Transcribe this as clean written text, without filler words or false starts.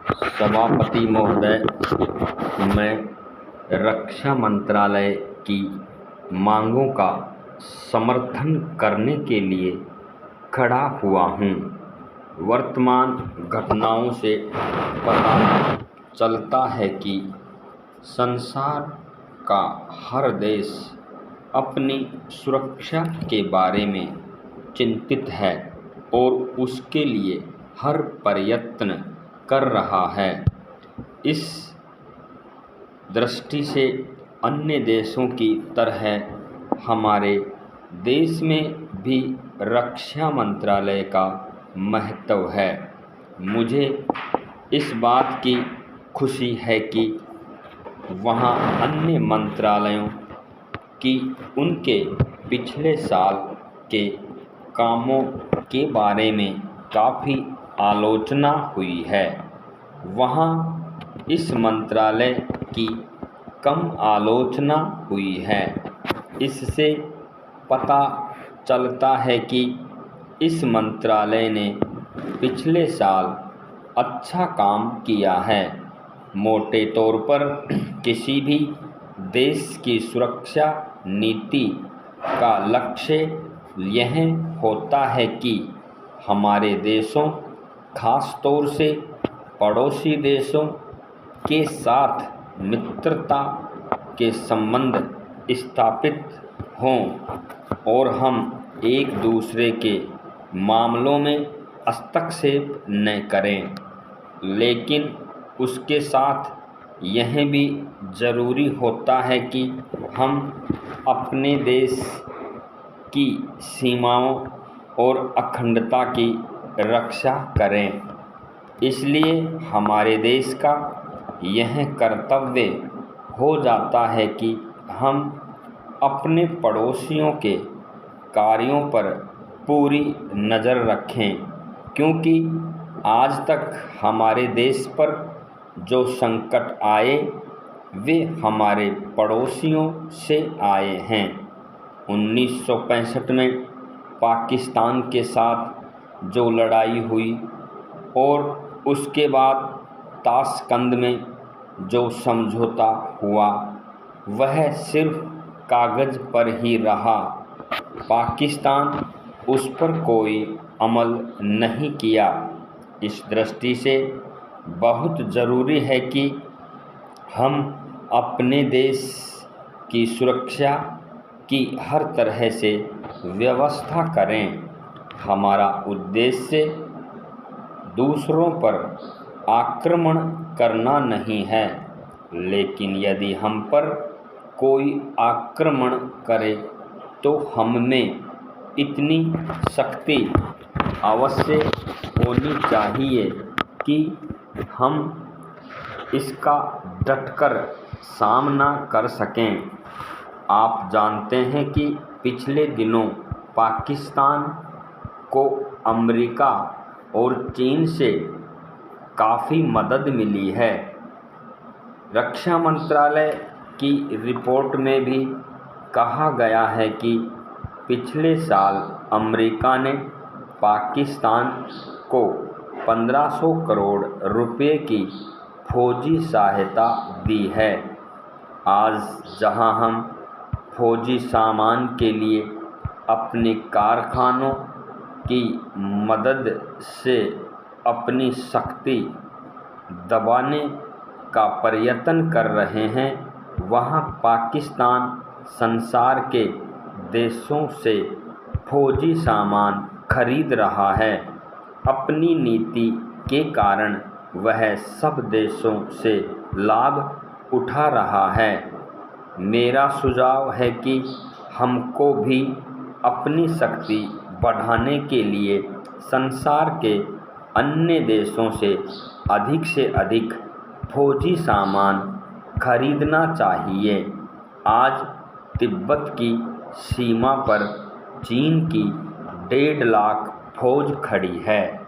सभापति महोदय, मैं रक्षा मंत्रालय की मांगों का समर्थन करने के लिए खड़ा हुआ हूँ। वर्तमान घटनाओं से पता चलता है कि संसार का हर देश अपनी सुरक्षा के बारे में चिंतित है और उसके लिए हर प्रयत्न कर रहा है। इस दृष्टि से अन्य देशों की तरह हमारे देश में भी रक्षा मंत्रालय का महत्व है। मुझे इस बात की खुशी है कि वहाँ अन्य मंत्रालयों की उनके पिछले साल के कामों के बारे में काफ़ी आलोचना हुई है। वहाँ इस मंत्रालय की कम आलोचना हुई है। इससे पता चलता है कि इस मंत्रालय ने पिछले साल अच्छा काम किया है। मोटे तौर पर किसी भी देश की सुरक्षा नीति का लक्ष्य यह होता है कि हमारे देशों, खास तौर से पड़ोसी देशों के साथ मित्रता के संबंध स्थापित हों और हम एक दूसरे के मामलों में हस्तक्षेप न करें। लेकिन उसके साथ यह भी ज़रूरी होता है कि हम अपने देश की सीमाओं और अखंडता की रक्षा करें। इसलिए हमारे देश का यह कर्तव्य हो जाता है कि हम अपने पड़ोसियों के कार्यों पर पूरी नज़र रखें, क्योंकि आज तक हमारे देश पर जो संकट आए वे हमारे पड़ोसियों से आए हैं। 1965 में पाकिस्तान के साथ जो लड़ाई हुई और उसके बाद ताशकंद में जो समझौता हुआ वह सिर्फ कागज़ पर ही रहा। पाकिस्तान उस पर कोई अमल नहीं किया। इस दृष्टि से बहुत ज़रूरी है कि हम अपने देश की सुरक्षा की हर तरह से व्यवस्था करें। हमारा उद्देश्य दूसरों पर आक्रमण करना नहीं है, लेकिन यदि हम पर कोई आक्रमण करे तो हममें इतनी शक्ति अवश्य होनी चाहिए कि हम इसका डटकर सामना कर सकें। आप जानते हैं कि पिछले दिनों पाकिस्तान को अमेरिका और चीन से काफ़ी मदद मिली है। रक्षा मंत्रालय की रिपोर्ट में भी कहा गया है कि पिछले साल अमेरिका ने पाकिस्तान को 1500 करोड़ रुपए की फौजी सहायता दी है। आज जहां हम फौजी सामान के लिए अपने कारखानों की मदद से अपनी शक्ति दबाने का प्रयत्न कर रहे हैं, वहाँ पाकिस्तान संसार के देशों से फौजी सामान खरीद रहा है। अपनी नीति के कारण वह सब देशों से लाभ उठा रहा है। मेरा सुझाव है कि हमको भी अपनी शक्ति बढ़ाने के लिए संसार के अन्य देशों से अधिक फौजी सामान खरीदना चाहिए। आज तिब्बत की सीमा पर चीन की 1.5 लाख फौज खड़ी है।